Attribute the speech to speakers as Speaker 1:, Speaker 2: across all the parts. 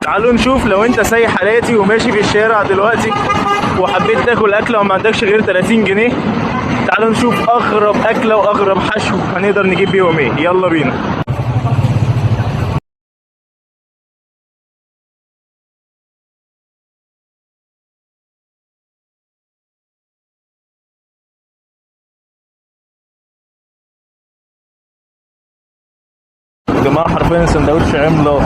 Speaker 1: تعالوا نشوف لو انت سايح حالاتي وماشي في الشارع دلوقتي وحبيت تاكل اكله وما عندكش غير 30 جنيه، تعالوا نشوف اغرب اكله واغرب حشو هنقدر نجيب بيهم ايه. يلا بينا. يا جماعه حرفيا سندوتش عملاق.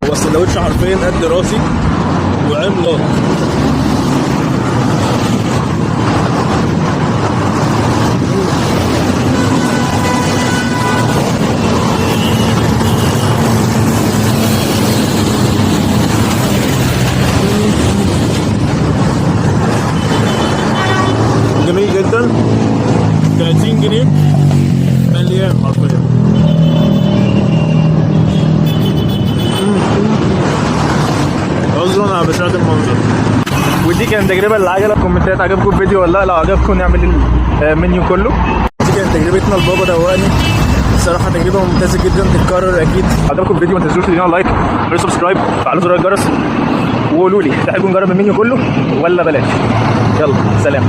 Speaker 1: هو السندوتش حرفيا قد راسي وعملاق. جميل جدا. 30 جنيه مليان حرفيا. عذرا على بشاعة المنظر. ودي كانت تجربه للعجله. كومنتات عجبكم الفيديو ولا لا؟ لو عجبكم نعمل المنيو كله. دي كانت تجربتنا لبابا دوقني. الصراحه تجربه ممتازه جدا تتكرر اكيد. عجبكم الفيديو ما تنسوش تدينا لايك وتعملوا سبسكرايب وفعلوا زر الجرس وقولوا لي تحبوا نجرب المنيو كله ولا بلاش. يلا سلام.